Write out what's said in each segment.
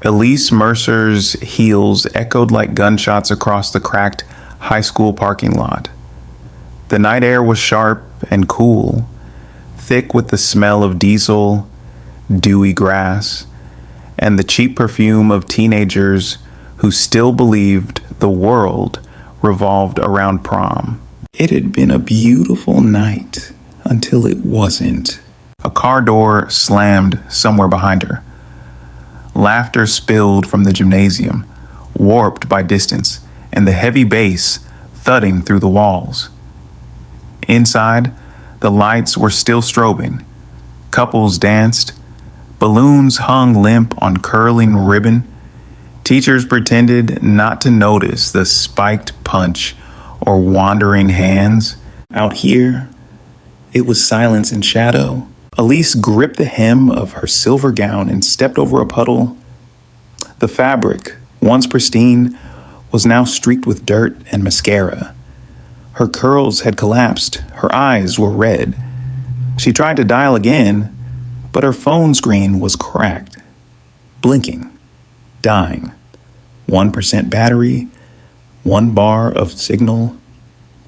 Elise Mercer's heels echoed like gunshots across the cracked high school parking lot. The night air was sharp and cool, thick with the smell of diesel, dewy grass, and the cheap perfume of teenagers who still believed the world revolved around prom. It had been a beautiful night until it wasn't. A car door slammed somewhere behind her. Laughter spilled from the gymnasium, warped by distance, and the heavy bass thudding through the walls. Inside, the lights were still strobing. Couples danced. Balloons hung limp on curling ribbon. Teachers pretended not to notice the spiked punch or wandering hands. Out here, it was silence and shadow. Elise gripped the hem of her silver gown and stepped over a puddle. The fabric, once pristine, was now streaked with dirt and mascara. Her curls had collapsed. Her eyes were red. She tried to dial again, but her phone screen was cracked, blinking, dying. 1% battery, 1 bar of signal,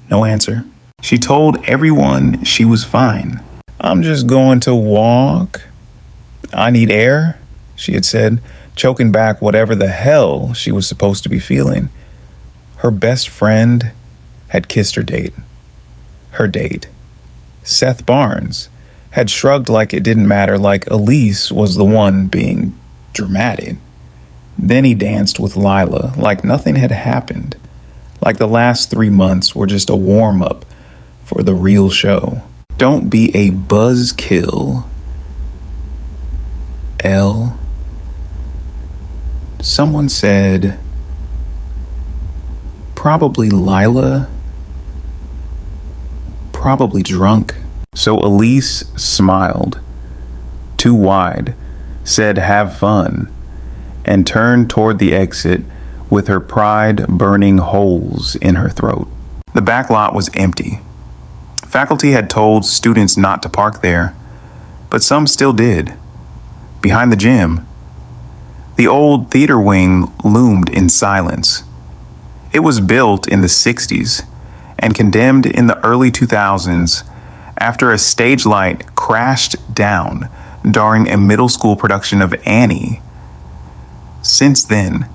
no answer. She told everyone she was fine. "I'm just going to walk. I need air," she had said, choking back whatever the hell she was supposed to be feeling. Her best friend had kissed her date. Her date. Seth Barnes had shrugged like it didn't matter, like Elise was the one being dramatic. Then he danced with Lila like nothing had happened, like the last 3 months were just a warm-up for the real show. Don't be a buzzkill, Elle. Someone said, probably Lila, probably drunk. So Elise smiled, too wide, said have fun, and turned toward the exit with her pride burning holes in her throat. The back lot was empty. Faculty had told students not to park there, but some still did. Behind the gym, the old theater wing loomed in silence. It was built in the 60s and condemned in the early 2000s after a stage light crashed down during a middle school production of Annie. Since then,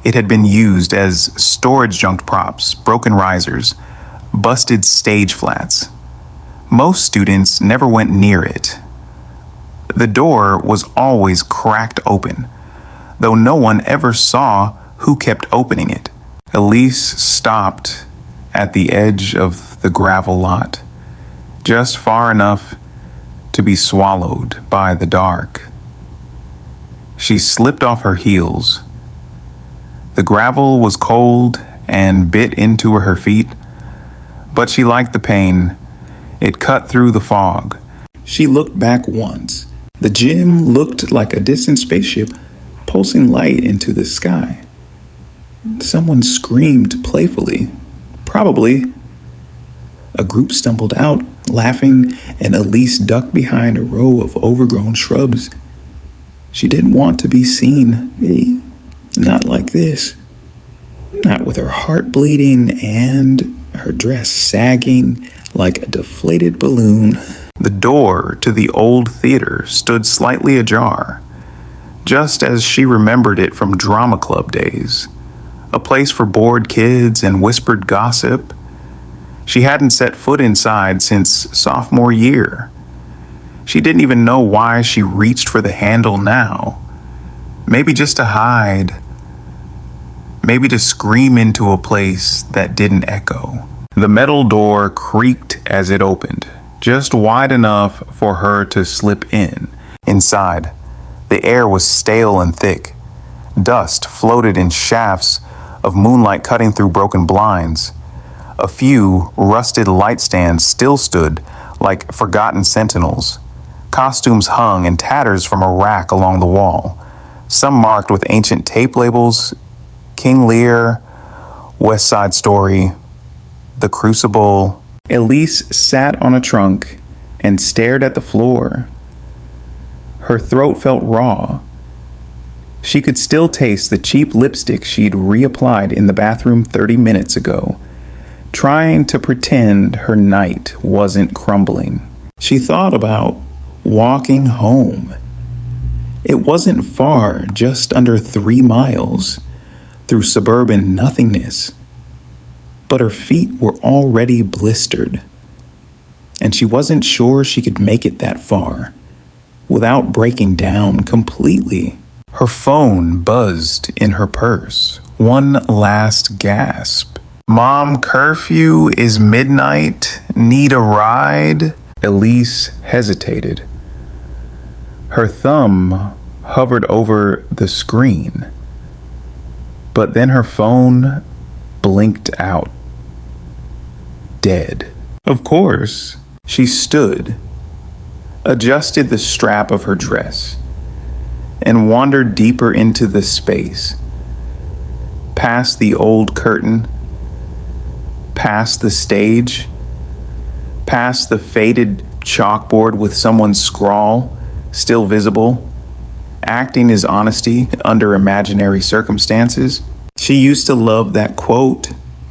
it had been used as storage junked props, broken risers, busted stage flats. Most students never went near it. The door was always cracked open, though no one ever saw who kept opening it. Elise stopped at the edge of the gravel lot, just far enough to be swallowed by the dark. She slipped off her heels. The gravel was cold and bit into her feet, but she liked the pain. It cut through the fog. She looked back once. The gym looked like a distant spaceship pulsing light into the sky. Someone screamed playfully. Probably. A group stumbled out, laughing, and Elise ducked behind a row of overgrown shrubs. She didn't want to be seen. Not like this. Not with her heart bleeding and her dress sagging like a deflated balloon. The door to the old theater stood slightly ajar, just as she remembered it from drama club days. A place for bored kids and whispered gossip. She hadn't set foot inside since sophomore year. She didn't even know why she reached for the handle now. Maybe just to hide. Maybe to scream into a place that didn't echo. The metal door creaked as it opened, just wide enough for her to slip in. Inside, the air was stale and thick. Dust floated in shafts of moonlight cutting through broken blinds. A few rusted light stands still stood like forgotten sentinels. Costumes hung in tatters from a rack along the wall, some marked with ancient tape labels: King Lear, West Side Story, The Crucible. Elise sat on a trunk and stared at the floor. Her throat felt raw. She could still taste the cheap lipstick she'd reapplied in the bathroom 30 minutes ago, trying to pretend her night wasn't crumbling. She thought about walking home. It wasn't far, just under 3 miles, through suburban nothingness. But her feet were already blistered, and she wasn't sure she could make it that far without breaking down completely. Her phone buzzed in her purse. One last gasp. "Mom, curfew is midnight. Need a ride?" Elise hesitated. Her thumb hovered over the screen, but then her phone blinked out. Dead. Of course, she stood, adjusted the strap of her dress, and wandered deeper into the space, past the old curtain, past the stage, past the faded chalkboard with someone's scrawl still visible, acting as honesty under imaginary circumstances. She used to love that quote,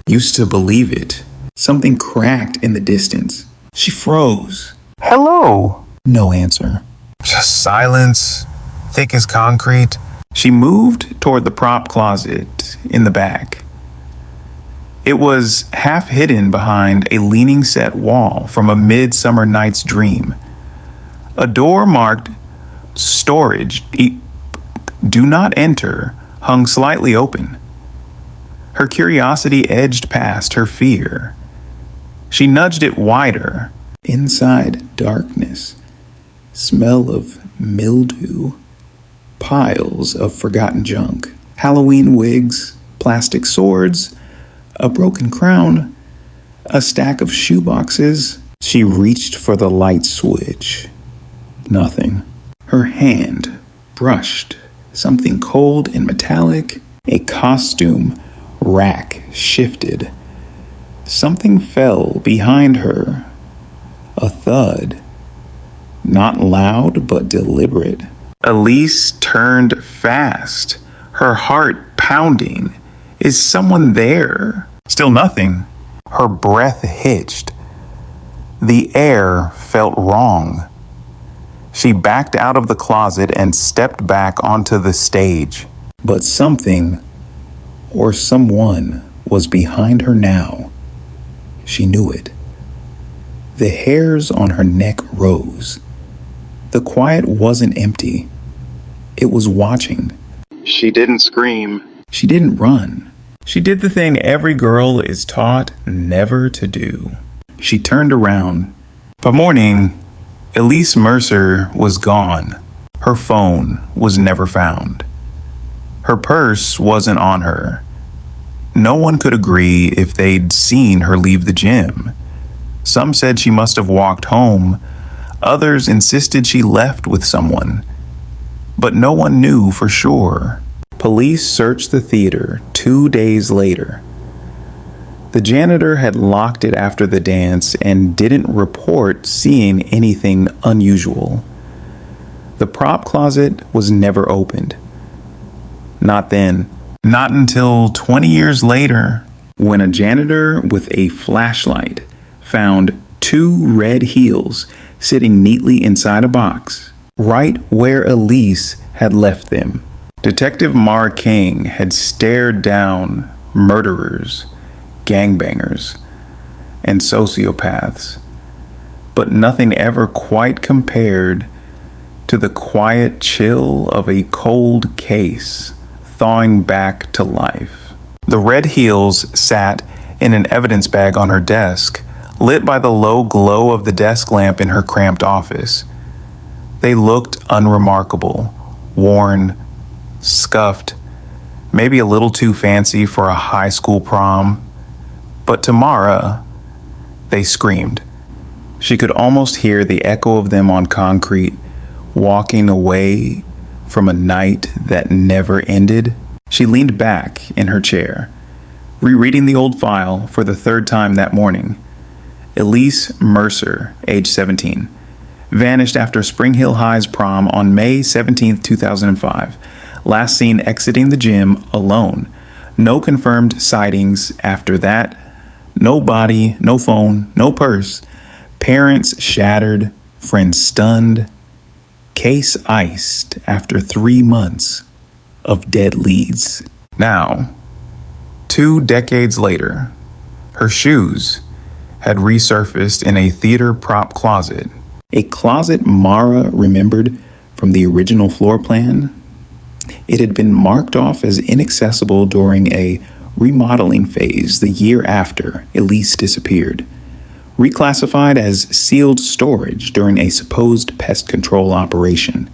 used to believe it. Something cracked in the distance. She froze. "Hello." No answer. Just silence, thick as concrete. She moved toward the prop closet in the back. It was half hidden behind a leaning set wall from a midsummer night's dream. A door marked "Storage, do not enter," hung slightly open. Her curiosity edged past her fear. She nudged it wider. Inside, darkness. Smell of mildew. Piles of forgotten junk. Halloween wigs, plastic swords, a broken crown, a stack of shoeboxes. She reached for the light switch. Nothing. Her hand brushed something cold and metallic. A costume rack shifted. Something fell behind her. A thud. Not loud, but deliberate. Elise turned fast, her heart pounding. Is someone there? Still nothing. Her breath hitched. The air felt wrong. She backed out of the closet and stepped back onto the stage. But something, or someone, was behind her now. She knew it. The hairs on her neck rose. The quiet wasn't empty. It was watching. She didn't scream. She didn't run. She did the thing every girl is taught never to do. She turned around. By morning, Elise Mercer was gone. Her phone was never found. Her purse wasn't on her. No one could agree if they'd seen her leave the gym. Some said she must have walked home. Others insisted she left with someone. But no one knew for sure. Police searched the theater 2 days later. The janitor had locked it after the dance and didn't report seeing anything unusual. The prop closet was never opened. Not then. Not until 20 years later, when a janitor with a flashlight found 2 red heels sitting neatly inside a box, right where Elise had left them. Detective Mar King had stared down murderers, gangbangers, and sociopaths, but nothing ever quite compared to the quiet chill of a cold case thawing back to life. The red heels sat in an evidence bag on her desk, lit by the low glow of the desk lamp in her cramped office. They looked unremarkable, worn, scuffed, maybe a little too fancy for a high school prom. But to Mara, they screamed. She could almost hear the echo of them on concrete, walking away from a night that never ended. She leaned back in her chair, rereading the old file for the 3rd time that morning. Elise Mercer, age 17, vanished after Spring Hill High's prom on May 17, 2005, last seen exiting the gym alone. No confirmed sightings after that. No body, no phone, no purse. Parents shattered, friends stunned. Case iced after 3 months of dead leads. Now, 2 decades later, her shoes had resurfaced in a theater prop closet. A closet Mara remembered from the original floor plan. It had been marked off as inaccessible during a remodeling phase the year after Elise disappeared, reclassified as sealed storage during a supposed pest control operation.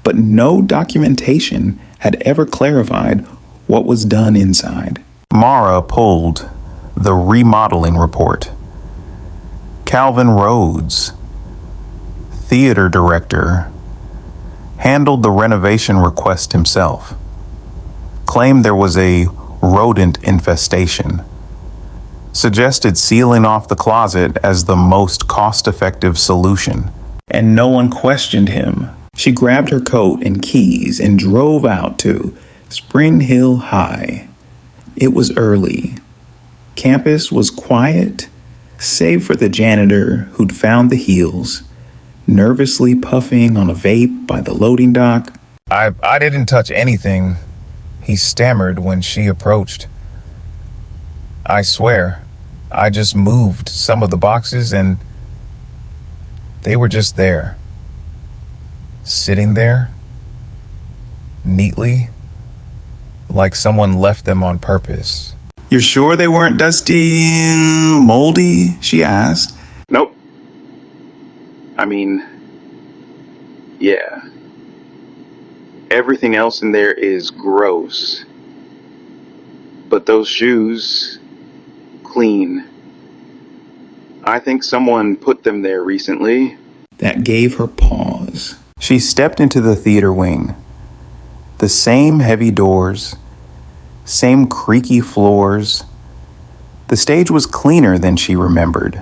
But no documentation had ever clarified what was done inside. Mara pulled the remodeling report. Calvin Rhodes, theater director, handled the renovation request himself, claimed there was a rodent infestation, suggested sealing off the closet as the most cost-effective solution. And no one questioned him. She grabbed her coat and keys and drove out to Spring Hill High. It was early. Campus was quiet, save for the janitor who'd found the heels, nervously puffing on a vape by the loading dock. I didn't touch anything, he stammered when she approached. I swear, I just moved some of the boxes and they were just there. Sitting there, neatly, like someone left them on purpose. You're sure they weren't dusty, moldy? She asked. Nope. I mean, yeah. Everything else in there is gross. But those shoes, clean. I think someone put them there recently. That gave her pause. She stepped into the theater wing. The same heavy doors, same creaky floors. The stage was cleaner than she remembered,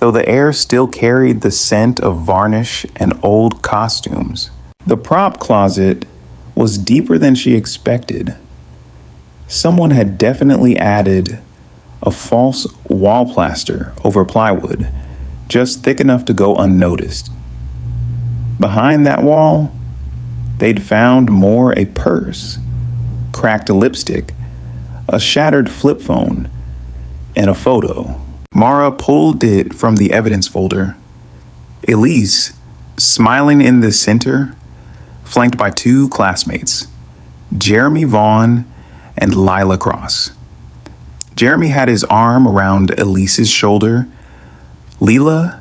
though the air still carried the scent of varnish and old costumes. The prop closet was deeper than she expected. Someone had definitely added a false wall plaster over plywood, just thick enough to go unnoticed. Behind that wall, they'd found more: a purse, cracked lipstick, a shattered flip phone, and a photo. Mara pulled it from the evidence folder. Elise, smiling in the center, flanked by 2 classmates, Jeremy Vaughn and Lila Cross. Jeremy had his arm around Elise's shoulder. Lila,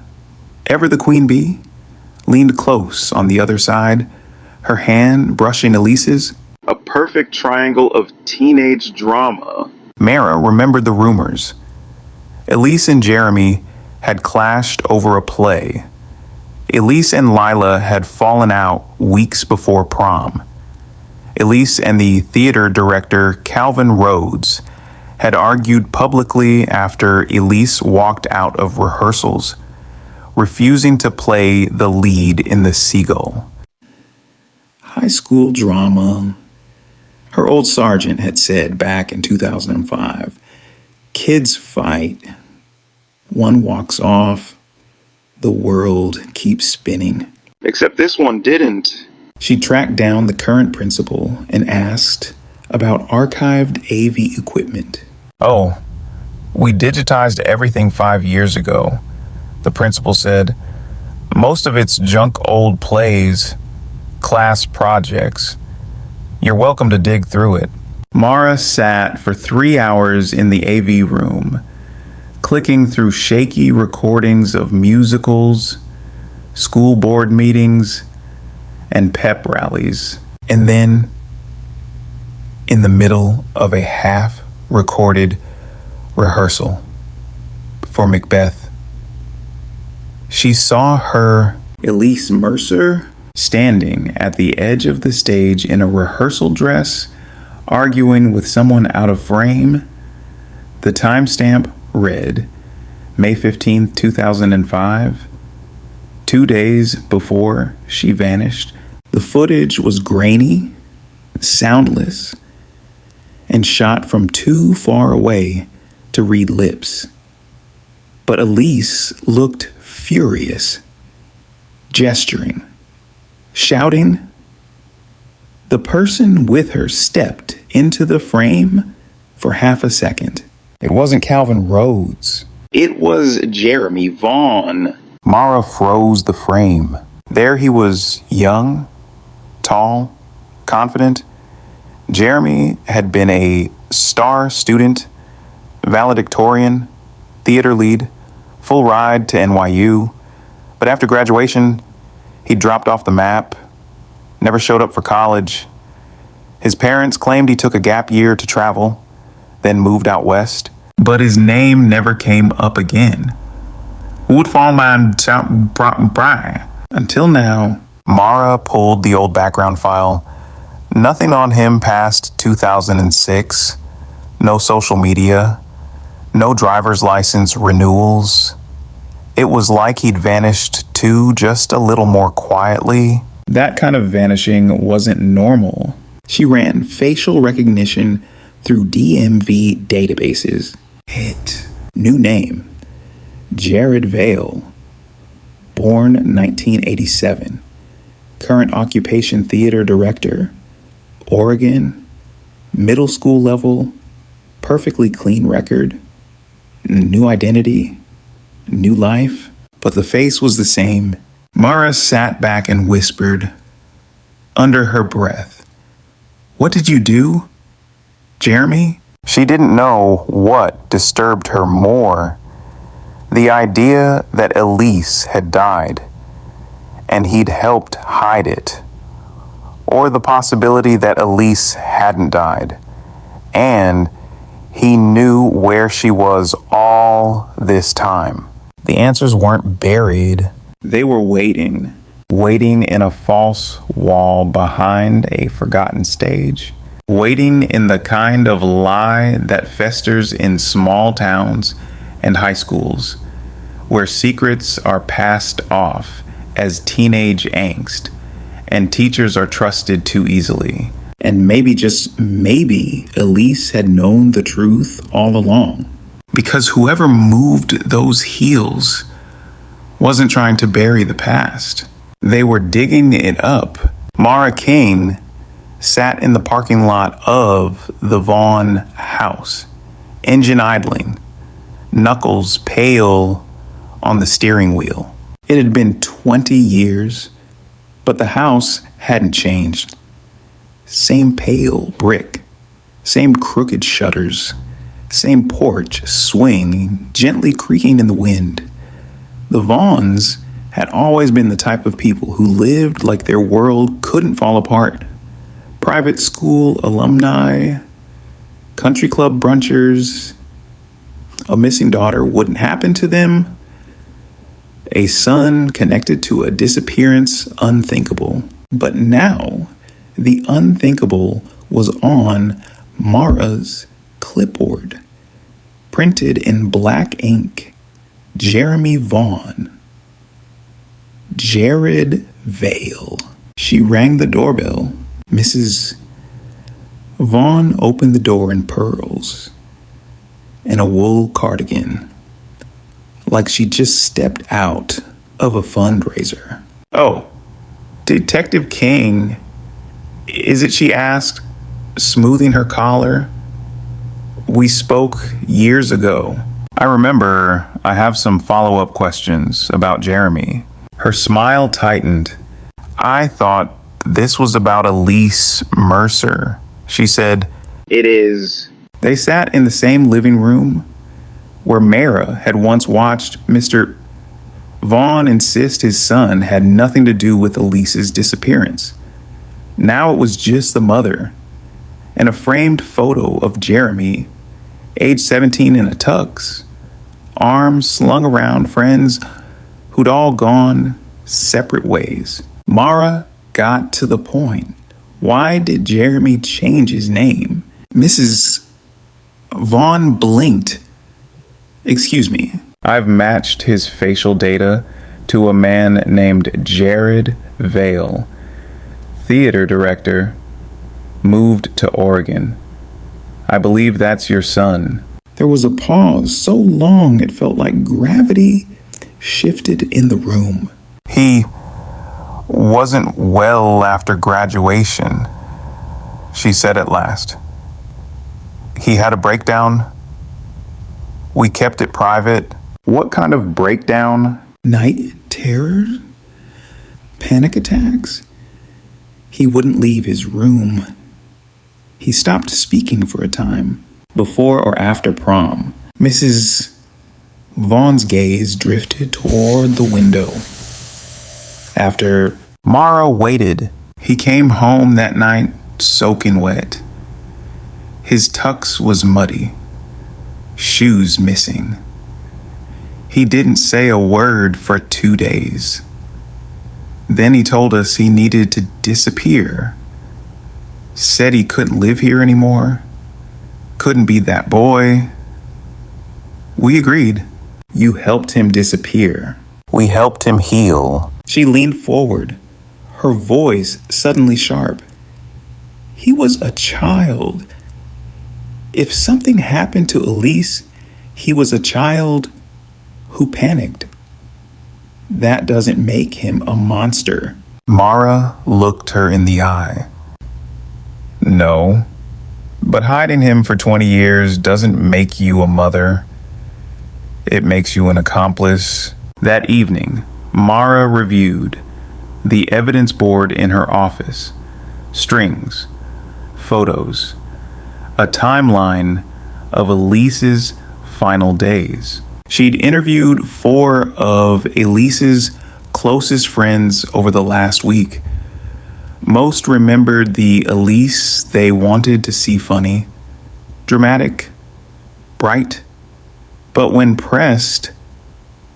ever the queen bee, leaned close on the other side, her hand brushing Elise's. A perfect triangle of teenage drama. Mara remembered the rumors. Elise and Jeremy had clashed over a play. Elise and Lila had fallen out weeks before prom. Elise and the theater director, Calvin Rhodes, had argued publicly after Elise walked out of rehearsals, refusing to play the lead in The Seagull. High school drama. Her old sergeant had said back in 2005, kids fight. One walks off. The world keeps spinning. Except this one didn't. She tracked down the current principal and asked about archived AV equipment. Oh, we digitized everything 5 years ago, the principal said. Most of it's junk old plays, class projects. You're welcome to dig through it. Mara sat for 3 hours in the AV room, clicking through shaky recordings of musicals, school board meetings, and pep rallies. And then, in the middle of a half-recorded rehearsal for Macbeth, she saw her, Elise Mercer, standing at the edge of the stage in a rehearsal dress, arguing with someone out of frame. The timestamp read May 15th, 2005, 2 days before she vanished. The footage was grainy, soundless, and shot from too far away to read lips. But Elise looked furious, gesturing, shouting. The person with her stepped into the frame for half a second. It wasn't Calvin Rhodes. It was Jeremy Vaughn. Mara froze the frame. There he was, young, tall, confident. Jeremy had been a star student, valedictorian, theater lead, full ride to NYU. But after graduation, he dropped off the map, never showed up for college. His parents claimed he took a gap year to travel, then moved out west. But his name never came up again. Until now, Mara pulled the old background file. Nothing on him past 2006. No social media. No driver's license renewals. It was like he'd vanished too, just a little more quietly. That kind of vanishing wasn't normal. She ran facial recognition through DMV databases. Hit. New name. Jared Vale. Born 1987. Current occupation theater director. Oregon. Middle school level. Perfectly clean record. New identity. New life. But the face was the same. Mara sat back and whispered, under her breath, "What did you do, Jeremy?" She didn't know what disturbed her more. The idea that Elise had died, and he'd helped hide it. Or the possibility that Elise hadn't died, and he knew where she was all this time. The answers weren't buried. They were waiting in a false wall behind a forgotten stage, waiting in the kind of lie that festers in small towns and high schools, where secrets are passed off as teenage angst, and teachers are trusted too easily. And maybe, just maybe, Elise had known the truth all along. Because whoever moved those heels wasn't trying to bury the past. They were digging it up. Mara King sat in the parking lot of the Vaughn house, engine idling, knuckles pale on the steering wheel. It had been 20 years, but the house hadn't changed. Same pale brick, same crooked shutters, same porch swing gently creaking in the wind. The Vaughns had always been the type of people who lived like their world couldn't fall apart. Private school alumni, country club brunchers, a missing daughter wouldn't happen to them, a son connected to a disappearance unthinkable. But now, the unthinkable was on Mara's clipboard, printed in black ink. Jeremy Vaughn. Jared Vale. She rang the doorbell. Mrs. Vaughn opened the door in pearls and a wool cardigan, like she just stepped out of a fundraiser. "Oh, Detective King, is it?" she asked, smoothing her collar. "We spoke years ago. I remember. I have some follow-up questions about Jeremy." Her smile tightened. "I thought this was about Elise Mercer," she said. "It is." They sat in the same living room where Mara had once watched Mr. Vaughn insist his son had nothing to do with Elise's disappearance. Now it was just the mother and a framed photo of Jeremy, age 17 in a tux, arms slung around friends who'd all gone separate ways. Mara got to the point. Why did Jeremy change his name? Mrs. Vaughn blinked. "Excuse me." I've matched his facial data to a man named Jared Vale, theater director, moved to Oregon. I believe that's your son." There was a pause so long it felt like gravity shifted in the room. "He wasn't well after graduation," she said at last. "He had a breakdown. We kept it private." "What kind of breakdown?" "Night terrors? Panic attacks? He wouldn't leave his room." He stopped speaking for a time. "Before or after prom?" Mrs. Vaughn's gaze drifted toward the window. "After." Mara waited. "He came home that night soaking wet. His tux was muddy. Shoes missing. He didn't say a word for 2 days. Then he told us he needed to disappear. Said he couldn't live here anymore. Couldn't be that boy. We agreed. You helped him disappear." "We helped him heal." She leaned forward, her voice suddenly sharp. "He was a child. If something happened to Elise, he was a child who panicked. That doesn't make him a monster." Mara looked her in the eye. "No, but hiding him for 20 years doesn't make you a mother. It makes you an accomplice." That evening, Mara reviewed the evidence board in her office. Strings, photos, a timeline of Elise's final days. She'd interviewed 4 of Elise's closest friends over the last week. Most remembered the Elise they wanted to see funny, dramatic, bright. But when pressed,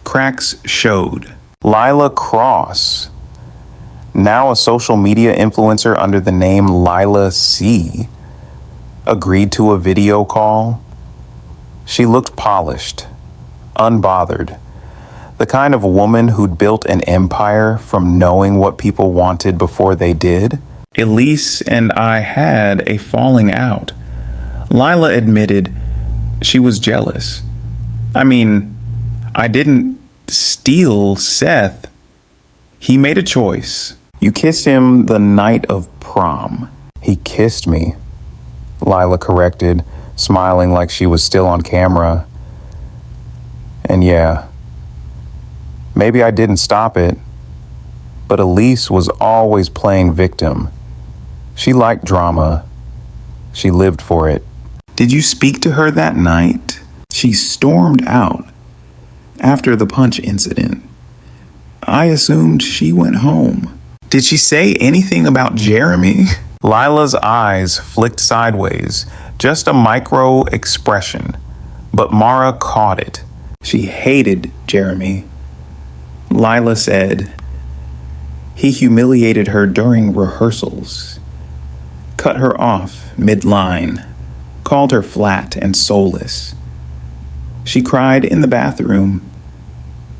cracks showed. Lila Cross, now a social media influencer under the name Lila C, agreed to a video call. She looked polished, unbothered, the kind of woman who'd built an empire from knowing what people wanted before they did. Elise and I had a falling out. Lila admitted she was jealous. I mean, I didn't steal Seth. He made a choice. You kissed him the night of prom. He kissed me, Lila corrected, smiling like she was still on camera. And yeah, maybe I didn't stop it, but Elise was always playing victim. She liked drama. She lived for it. Did you speak to her that night? She stormed out after the punch incident. I assumed she went home. Did she say anything about Jeremy? Lila's eyes flicked sideways, just a micro expression, but Mara caught it. She hated Jeremy. Lila said he humiliated her during rehearsals, cut her off mid-line, called her flat and soulless. She cried in the bathroom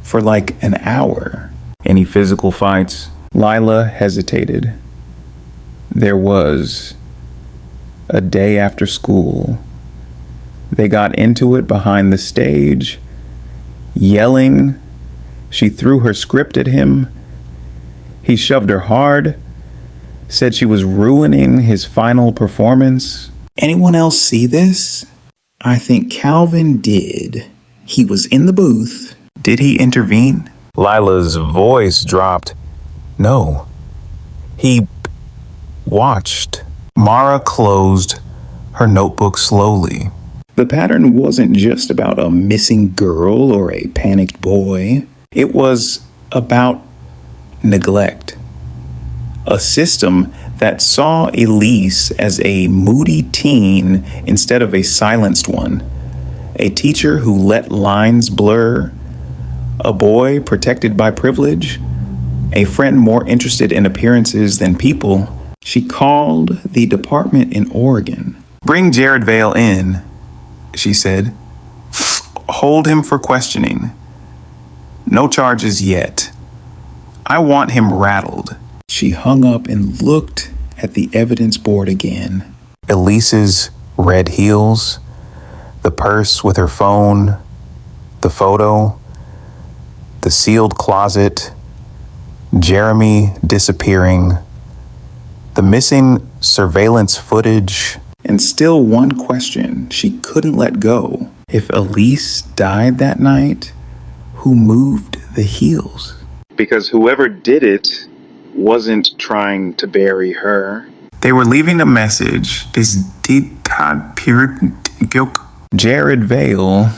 for like an hour. Any physical fights? Lila hesitated. There was. A day after school. They got into it behind the stage, yelling. She threw her script at him. He shoved her hard, said she was ruining his final performance. Anyone else see this? I think Calvin did. He was in the booth. Did he intervene? Lila's voice dropped. No. He watched. Mara closed her notebook slowly. The pattern wasn't just about a missing girl or a panicked boy. It was about neglect. A system that saw Elise as a moody teen instead of a silenced one. A teacher who let lines blur. A boy protected by privilege. A friend more interested in appearances than people. She called the department in Oregon. Bring Jared Vale in, she said. Hold him for questioning. No charges yet. I want him rattled. She hung up and looked at the evidence board again. Elise's red heels, the purse with her phone, the photo, the sealed closet, Jeremy disappearing, the missing surveillance footage, and still one question she couldn't let go. If Elise died that night, who moved the heels? Because whoever did it wasn't trying to bury her. They were leaving a message. Jared Vale,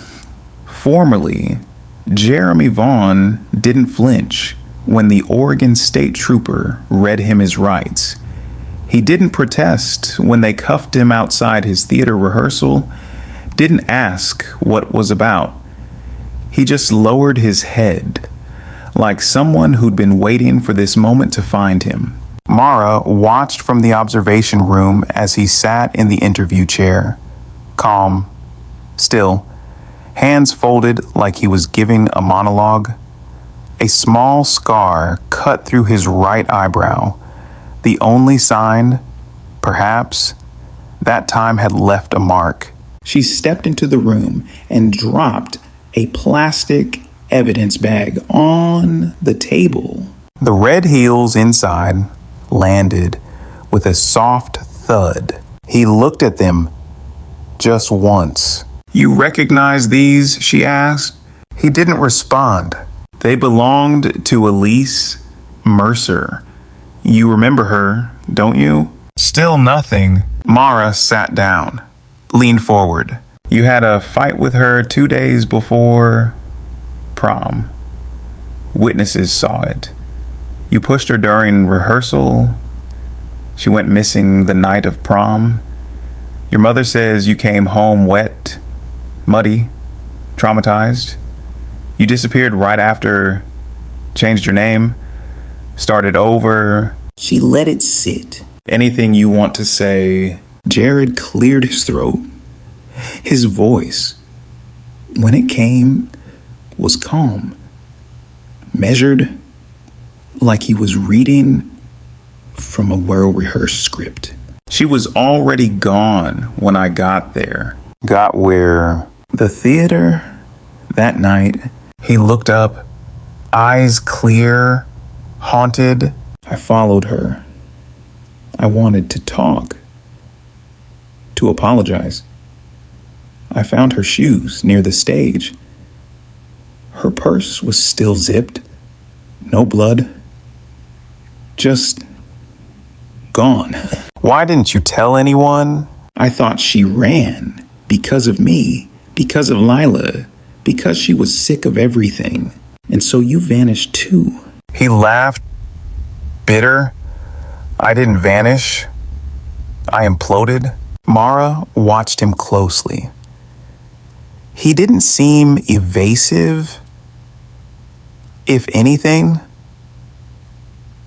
formerly Jeremy Vaughn, didn't flinch when the Oregon State Trooper read him his rights. He didn't protest when they cuffed him outside his theater rehearsal, didn't ask what was about. He just lowered his head, like someone who'd been waiting for this moment to find him. Mara watched from the observation room as he sat in the interview chair, calm, still, hands folded like he was giving a monologue. A small scar cut through his right eyebrow, the only sign, perhaps, that time had left a mark. She stepped into the room and dropped a plastic evidence bag on the table. The red heels inside landed with a soft thud. He looked at them just once. "You recognize these?" she asked. He didn't respond. They belonged to Elise Mercer. You remember her, don't you? Still nothing. Mara sat down, leaned forward. You had a fight with her 2 days before prom. Witnesses saw it. You pushed her during rehearsal. She went missing the night of prom. Your mother says you came home wet, muddy, traumatized. You disappeared right after, changed your name, started over. She let it sit. Anything you want to say? Jared cleared his throat. His voice, when it came, was calm, measured, like he was reading from a well-rehearsed script. She was already gone when I got there. Got where? The theater. That night, he looked up, eyes clear, haunted. I followed her. I wanted to talk, to apologize. I found her shoes near the stage. Her purse was still zipped, no blood, just gone. Why didn't you tell anyone? I thought she ran because of me, because of Lila, because she was sick of everything. And so you vanished too. He laughed, bitter. I didn't vanish. I imploded. Mara watched him closely. He didn't seem evasive. If anything,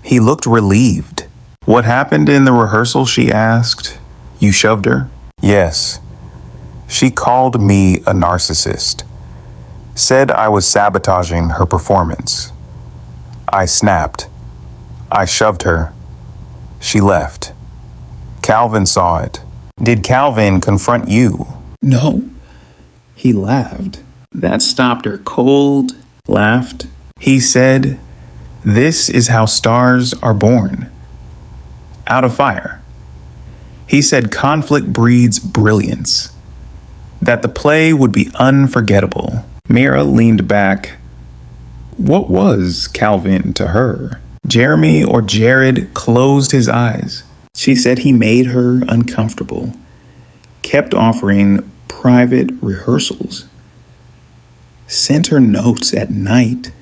he looked relieved. What happened in the rehearsal, she asked. You shoved her? Yes. She called me a narcissist. Said I was sabotaging her performance. I snapped. I shoved her. She left. Calvin saw it. Did Calvin confront you? No. He laughed. That stopped her cold, laughed. He said, "This is how stars are born. Out of fire." He said conflict breeds brilliance. That the play would be unforgettable. Mira leaned back. What was Calvin to her? Jeremy or Jared closed his eyes. She said he made her uncomfortable, kept offering private rehearsals, sent her notes at night.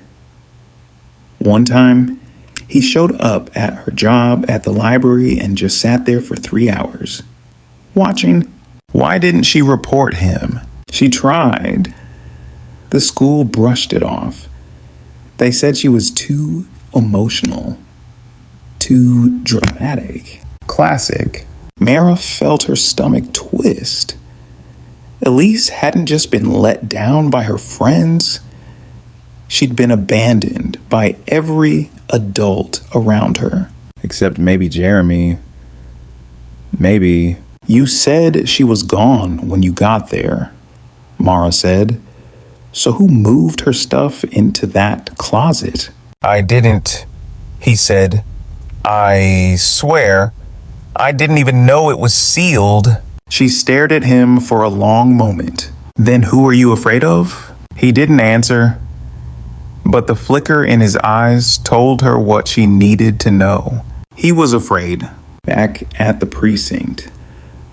One time, he showed up at her job at the library and just sat there for 3 hours, watching. Why didn't she report him? She tried. The school brushed it off. They said she was too emotional, too dramatic. Classic. Mara felt her stomach twist. Elise hadn't just been let down by her friends. She'd been abandoned by every adult around her. Except maybe Jeremy. Maybe. You said she was gone when you got there, Mara said. So who moved her stuff into that closet? I didn't, he said. I swear, I didn't even know it was sealed. She stared at him for a long moment. Then who are you afraid of? He didn't answer, but the flicker in his eyes told her what she needed to know. He was afraid. Back at the precinct,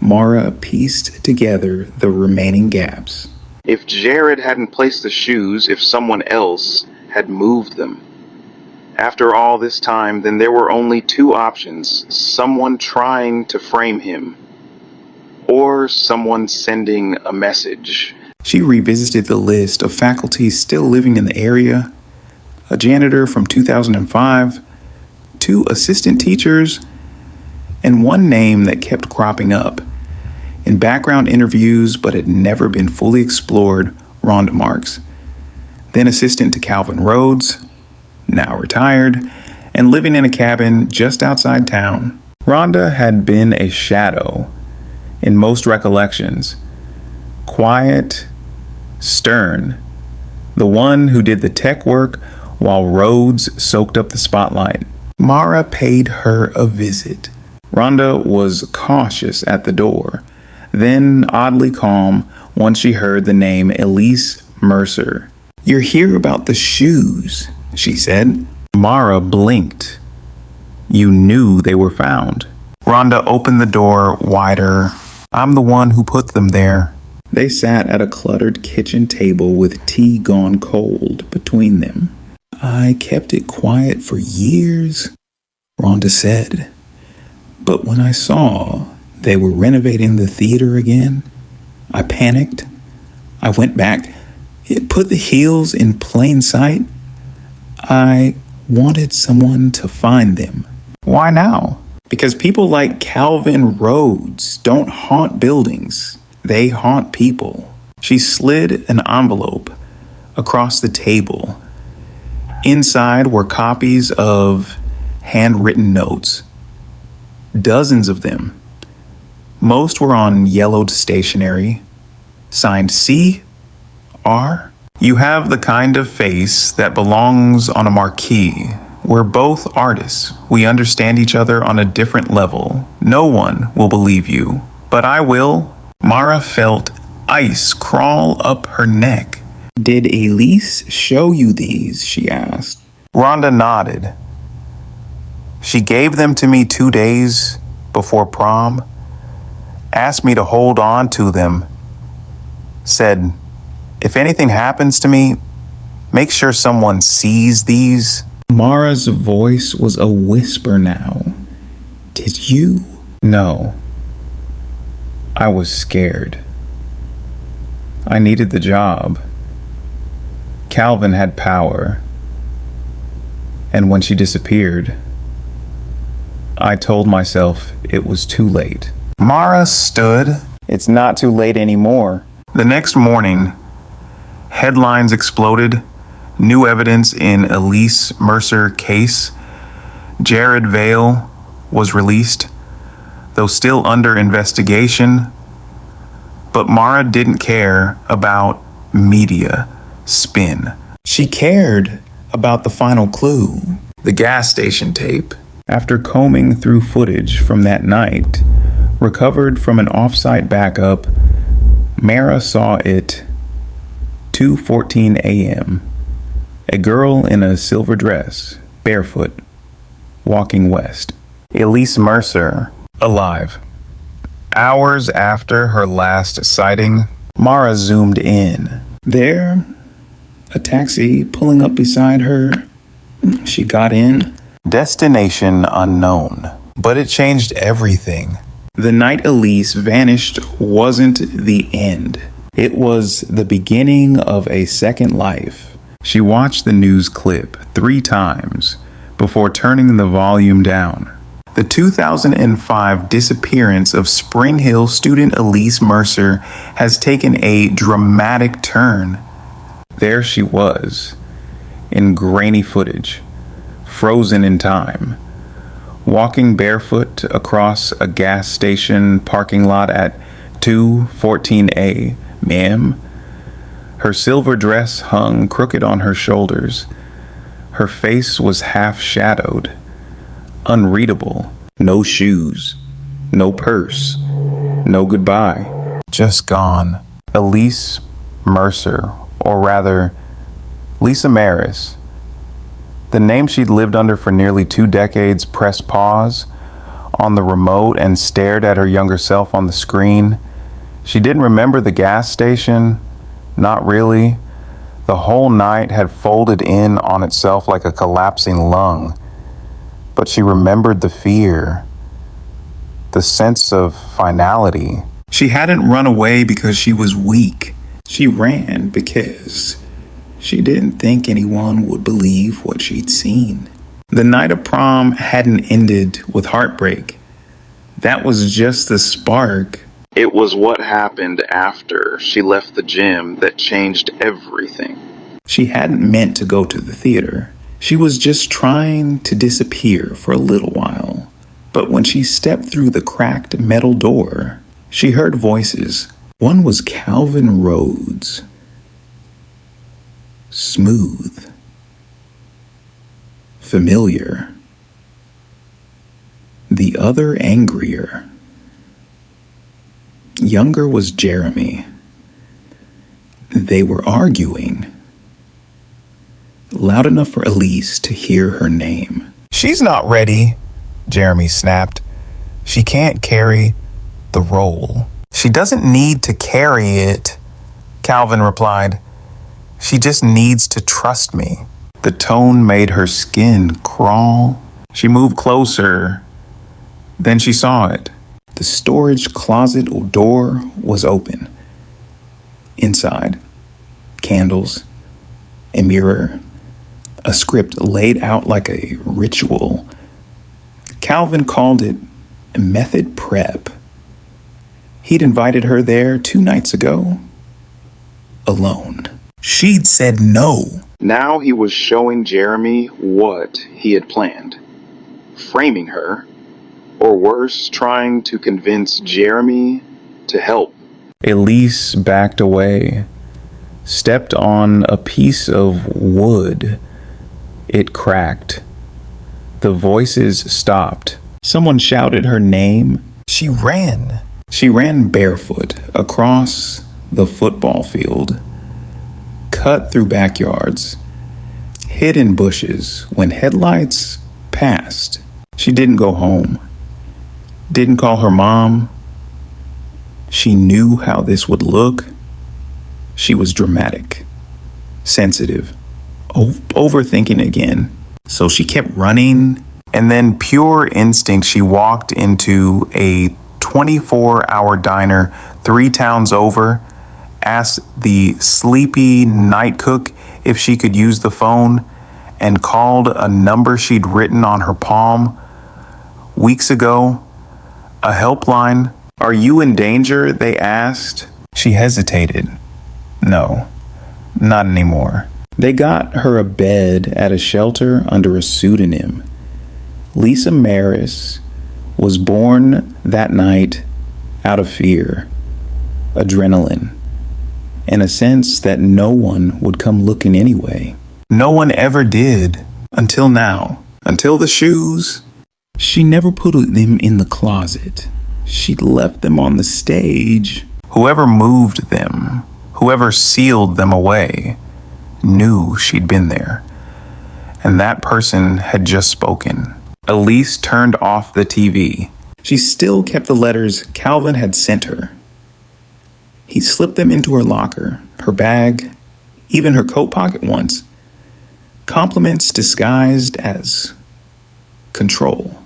Mara pieced together the remaining gaps. If Jared hadn't placed the shoes, if someone else had moved them. After all this time, then there were only two options: someone trying to frame him, or someone sending a message. She revisited the list of faculty still living in the area: a janitor from 2005, 2 assistant teachers, and one name that kept cropping up in background interviews but had never been fully explored: Rhonda Marks, then assistant to Calvin Rhodes, now retired, and living in a cabin just outside town. Rhonda had been a shadow in most recollections. Quiet, stern, the one who did the tech work while Rhodes soaked up the spotlight. Mara paid her a visit. Rhonda was cautious at the door, then oddly calm once she heard the name Elise Mercer. You're here about the shoes, she said. Mara blinked. You knew they were found. Rhonda opened the door wider. I'm the one who put them there. They sat at a cluttered kitchen table with tea gone cold between them. I kept it quiet for years, Rhonda said. But when I saw they were renovating the theater again, I panicked. I went back. It put the heels in plain sight. I wanted someone to find them. Why now? Because people like Calvin Rhodes don't haunt buildings. They haunt people. She slid an envelope across the table. Inside were copies of handwritten notes. Dozens of them. Most were on yellowed stationery, signed C, R. You have the kind of face that belongs on a marquee. We're both artists. We understand each other on a different level. No one will believe you, but I will. Mara felt ice crawl up her neck. Did Elise show you these? She asked. Rhonda nodded. She gave them to me 2 days before prom, asked me to hold on to them, said, if anything happens to me, make sure someone sees these. Mara's voice was a whisper now. Did you? No. I was scared. I needed the job. Calvin had power. And when she disappeared, I told myself it was too late. Mara stood. It's not too late anymore. The next morning, headlines exploded. New evidence in Elise Mercer case. Jared Vale was released, though still under investigation. But Mara didn't care about media spin. She cared about the final clue, the gas station tape. After combing through footage from that night, recovered from an off-site backup, Mara saw it 2:14 a.m. A girl in a silver dress, barefoot, walking west. Elise Mercer, alive. Hours after her last sighting, Mara zoomed in. There, a taxi pulling up beside her. She got in. Destination unknown. But it changed everything. The night Elise vanished wasn't the end. It was the beginning of a second life. She watched the news clip 3 times before turning the volume down. The 2005 disappearance of Spring Hill student Elise Mercer has taken a dramatic turn. There she was, in grainy footage, frozen in time, walking barefoot across a gas station parking lot at 214A, ma'am. Her silver dress hung crooked on her shoulders. Her face was half-shadowed, unreadable. No shoes, no purse, no goodbye. Just gone. Elise Mercer, or rather, Lisa Maris. The name she'd lived under for nearly 2 decades pressed pause on the remote and stared at her younger self on the screen. She didn't remember the gas station. Not really. The whole night had folded in on itself like a collapsing lung. But she remembered the fear, the sense of finality. She hadn't run away because she was weak. She ran because she didn't think anyone would believe what she'd seen. The night of prom hadn't ended with heartbreak. That was just the spark. It was what happened after she left the gym that changed everything. She hadn't meant to go to the theater. She was just trying to disappear for a little while. But when she stepped through the cracked metal door, she heard voices. One was Calvin Rhodes. Smooth. Familiar. The other angrier. Younger was Jeremy. They were arguing. Loud enough for Elise to hear her name. "She's not ready," Jeremy snapped. "She can't carry the role." "She doesn't need to carry it," Calvin replied. "She just needs to trust me." The tone made her skin crawl. She moved closer. Then she saw it. The storage closet door was open. Inside, candles, a mirror, a script laid out like a ritual. Calvin called it method prep. He'd invited her there 2 nights ago, alone. She'd said no. Now he was showing Jeremy what he had planned. Framing her, or worse, trying to convince Jeremy to help. Elise backed away, stepped on a piece of wood. It cracked. The voices stopped. Someone shouted her name. She ran. She ran barefoot across the football field, cut through backyards, hid in bushes when headlights passed. She didn't go home. Didn't call her mom. She knew how this would look. She was dramatic, sensitive, overthinking again. So she kept running, and then pure instinct, she walked into a 24-hour diner 3 towns over, asked the sleepy night cook if she could use the phone, and called a number she'd written on her palm weeks ago. A helpline. "Are you in danger?" they asked. She hesitated. No, not anymore. They got her a bed at a shelter under a pseudonym. Lisa Maris was born that night out of fear, adrenaline, and a sense that no one would come looking anyway. No one ever did, until now. Until the shoes. She never put them in the closet. She left them on the stage. Whoever moved them, whoever sealed them away, knew she'd been there. And that person had just spoken. Elise turned off the TV. She still kept the letters Calvin had sent her. He slipped them into her locker, her bag, even her coat pocket once. Compliments disguised as control.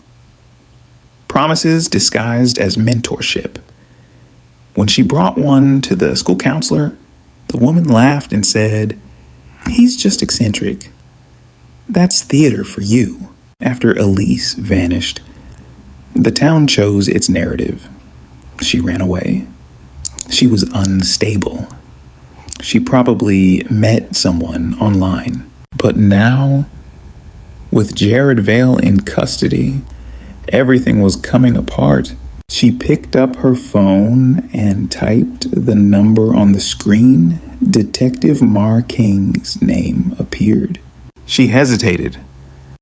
Promises disguised as mentorship. When she brought one to the school counselor, the woman laughed and said, "He's just eccentric. That's theater for you." After Elise vanished, the town chose its narrative. She ran away. She was unstable. She probably met someone online. But now, with Jared Vale in custody, Everything was coming apart. She picked up her phone and typed the number on the screen. Detective Mar King's name appeared. She hesitated,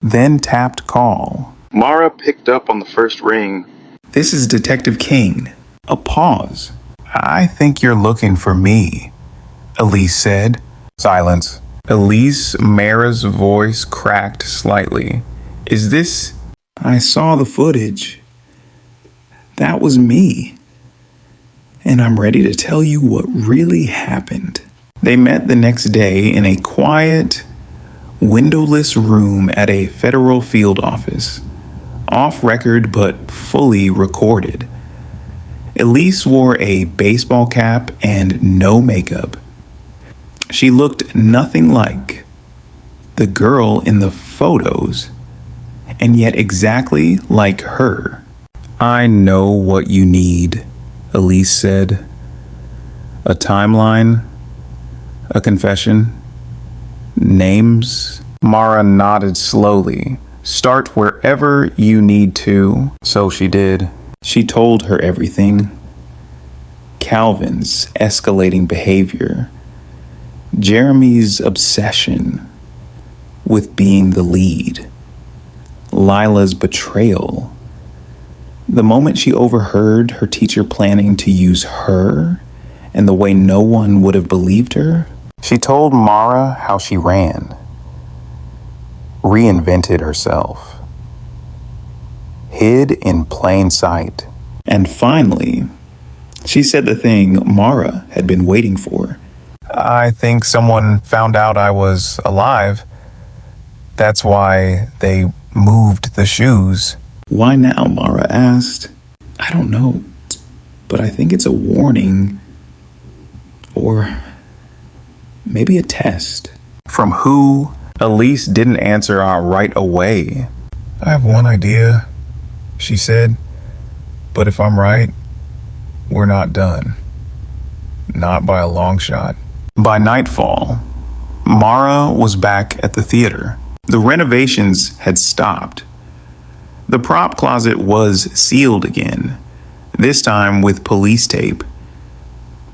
then tapped call. Mara picked up on the first ring. "This is Detective King." A pause. "I think you're looking for me," Elise said. Silence. Elise Mara's voice cracked slightly. "Is this—" "I saw the footage. That was me. And I'm ready to tell you what really happened." They met the next day in a quiet, windowless room at a federal field office. Off record but fully recorded. Elise wore a baseball cap and no makeup. She looked nothing like the girl in the photos, and yet exactly like her. "I know what you need," Elise said. "A timeline? A confession? Names?" Mara nodded slowly. "Start wherever you need to." So she did. She told her everything. Calvin's escalating behavior. Jeremy's obsession with being the lead. Lila's betrayal. The moment she overheard her teacher planning to use her and the way no one would have believed her. She told Mara how she ran, reinvented herself, hid in plain sight. And finally, she said the thing Mara had been waiting for. "I think someone found out I was alive. That's why they moved the shoes." "Why now?" Mara asked. "I don't know, but I think it's a warning. Or maybe a test." "From who?" Elise didn't answer right away. "I have one idea," she said. "But if I'm right, we're not done. Not by a long shot." By nightfall, Mara was back at the theater. The renovations had stopped. The prop closet was sealed again, this time with police tape.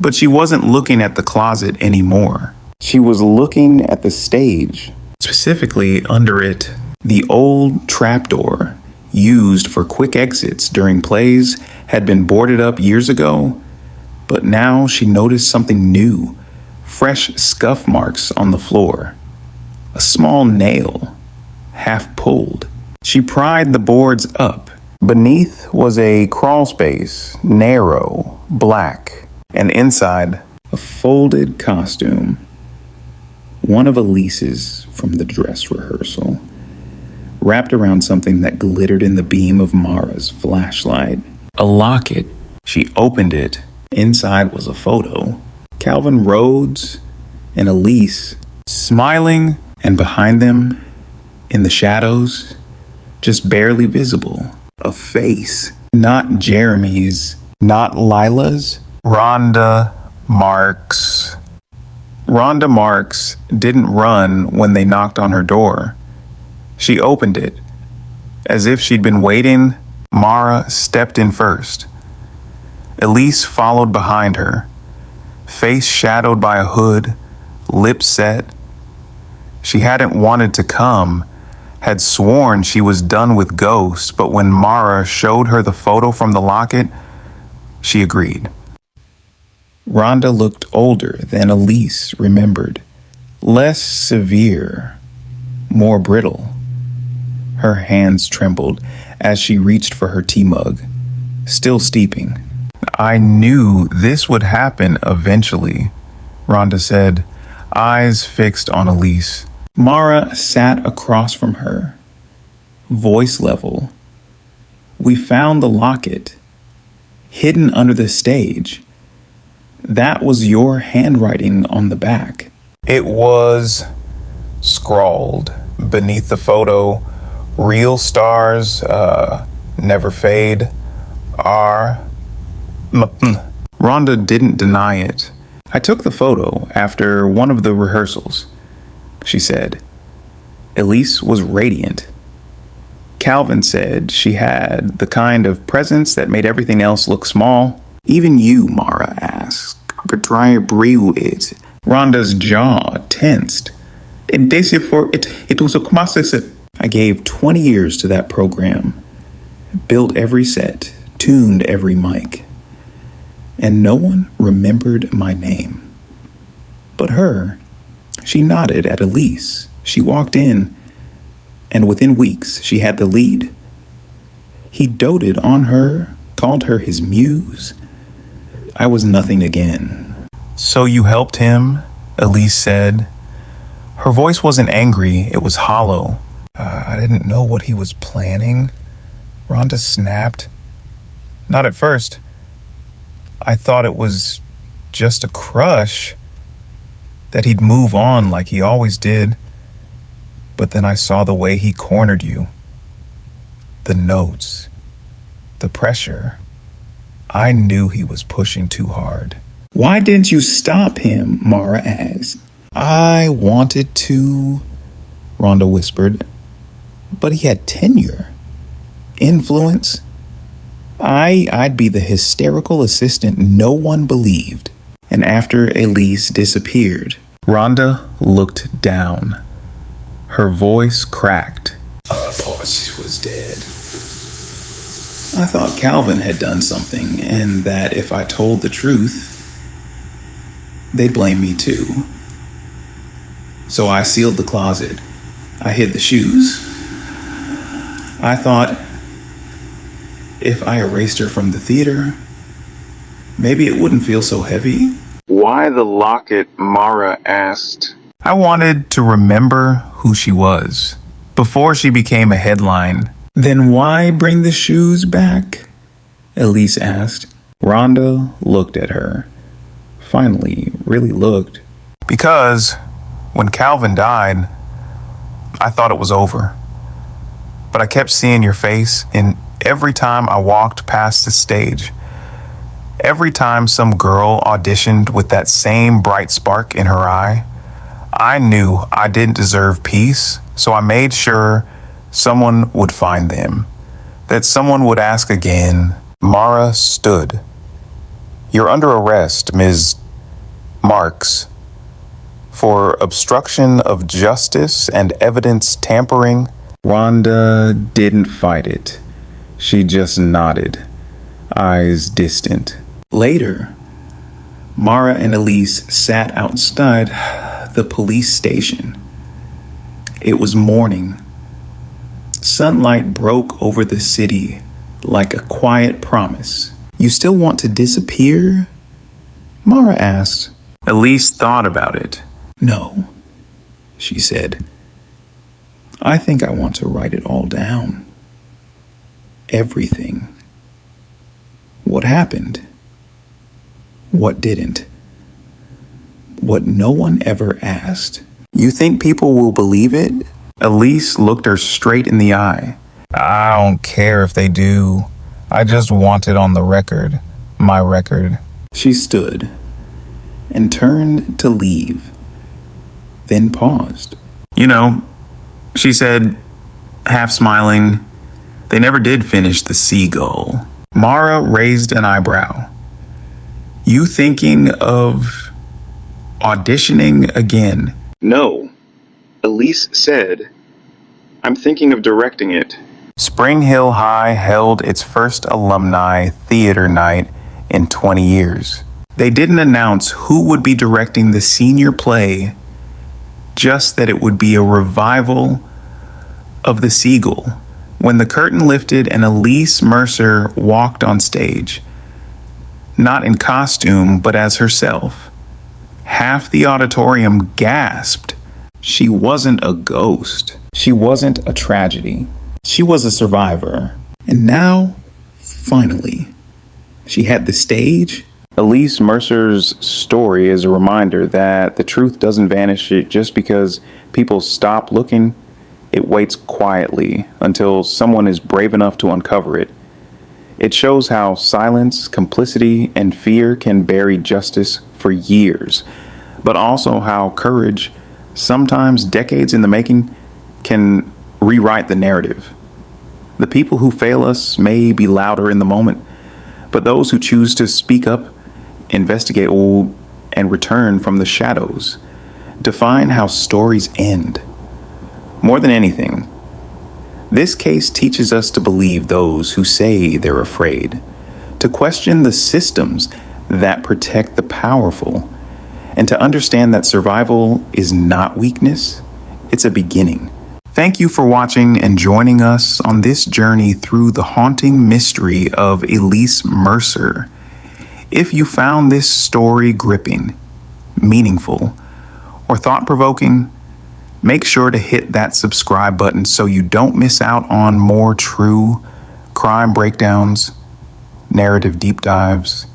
But she wasn't looking at the closet anymore. She was looking at the stage, specifically under it. The old trapdoor used for quick exits during plays had been boarded up years ago, but now she noticed something new. Fresh scuff marks on the floor. A small nail, half pulled. She pried the boards up. Beneath was a crawl space, narrow, black, and inside, a folded costume. One of Elise's from the dress rehearsal, wrapped around something that glittered in the beam of Mara's flashlight. A locket. She opened it. Inside was a photo. Calvin Rhodes and Elise smiling, and behind them, in the shadows, just barely visible, a face. Not Jeremy's, not Lila's. Rhonda Marks. Rhonda Marks didn't run when they knocked on her door. She opened it. As if she'd been waiting, Mara stepped in first. Elise followed behind her, face shadowed by a hood, lips set. She hadn't wanted to come, had sworn she was done with ghosts, but when Mara showed her the photo from the locket, she agreed. Rhonda looked older than Elise remembered, less severe, more brittle. Her hands trembled as she reached for her tea mug, still steeping. "I knew this would happen eventually," Rhonda said, eyes fixed on Elise. Mara sat across from her, voice level. "We found the locket, hidden under the stage. That was your handwriting on the back." It was scrawled beneath the photo, "Real stars never fade. Rhonda didn't deny it. "I took the photo after one of the rehearsals," she said. Elise was radiant. Calvin said she had the kind of presence that made everything else look small. Even you, Mara asked. Betrayals. Rhonda's jaw tensed. I gave 20 years to that program. Built every set, tuned every mic. And no one remembered my name. But her, she nodded at Elise. She walked in, and within weeks, she had the lead. He doted on her, called her his muse. I was nothing again. So you helped him? Elise said. Her voice wasn't angry, it was hollow. I didn't know what he was planning. Rhonda snapped. Not at first. I thought it was just a crush, that he'd move on like he always did. But then I saw the way he cornered you. The notes. The pressure. I knew he was pushing too hard. Why didn't you stop him? Mara asked. I wanted to, Rhonda whispered. But he had tenure. Influence. I'd be the hysterical assistant no one believed. And after Elise disappeared, Rhonda looked down. Her voice cracked. She was dead. I thought Calvin had done something, and that if I told the truth, they'd blame me too. So I sealed the closet. I hid the shoes. I thought if I erased her from the theater, maybe it wouldn't feel so heavy. Why the locket? Mara asked. I wanted to remember who she was before she became a headline. Then why bring the shoes back? Elise asked. Rhonda looked at her. Finally, really looked. Because when Calvin died, I thought it was over. But I kept seeing your face, and every time I walked past the stage, every time some girl auditioned with that same bright spark in her eye, I knew I didn't deserve peace, so I made sure someone would find them, that someone would ask again. Mara stood. You're under arrest, Ms. Marks, for obstruction of justice and evidence tampering. Rhonda didn't fight it. She just nodded, eyes distant. Later, Mara and Elise sat outside the police station. It was morning. Sunlight broke over the city like a quiet promise. You still want to disappear? Mara asked. Elise thought about it. No, she said. I think I want to write it all down. Everything. What happened? What didn't? What no one ever asked. You think people will believe it? Elise looked her straight in the eye. I don't care if they do. I just want it on the record. My record. She stood and turned to leave, then paused. You know, she said, half smiling, they never did finish the seagull. Mara raised an eyebrow. You thinking of auditioning again? No, Elise said, I'm thinking of directing it. Spring Hill High held its first alumni theater night in 20 years. They didn't announce who would be directing the senior play, just that it would be a revival of The Seagull. When the curtain lifted and Elise Mercer walked on stage, not in costume, but as herself, half the auditorium gasped. She wasn't a ghost. She wasn't a tragedy. She was a survivor. And now, finally, she had the stage. Elise Mercer's story is a reminder that the truth doesn't vanish just because people stop looking. It waits quietly until someone is brave enough to uncover it. It shows how silence, complicity, and fear can bury justice for years, but also how courage, sometimes decades in the making, can rewrite the narrative. The people who fail us may be louder in the moment, but those who choose to speak up, investigate, and return from the shadows define how stories end. More than anything, this case teaches us to believe those who say they're afraid, to question the systems that protect the powerful, and to understand that survival is not weakness, it's a beginning. Thank you for watching and joining us on this journey through the haunting mystery of Elise Mercer. If you found this story gripping, meaningful, or thought-provoking, make sure to hit that subscribe button so you don't miss out on more true crime breakdowns, narrative deep dives,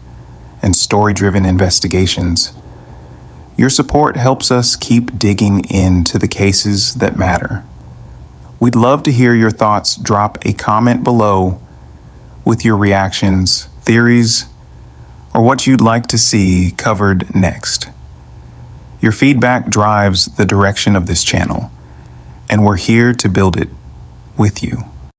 and story-driven investigations. Your support helps us keep digging into the cases that matter. We'd love to hear your thoughts. Drop a comment below with your reactions, theories, or what you'd like to see covered next. Your feedback drives the direction of this channel, and we're here to build it with you.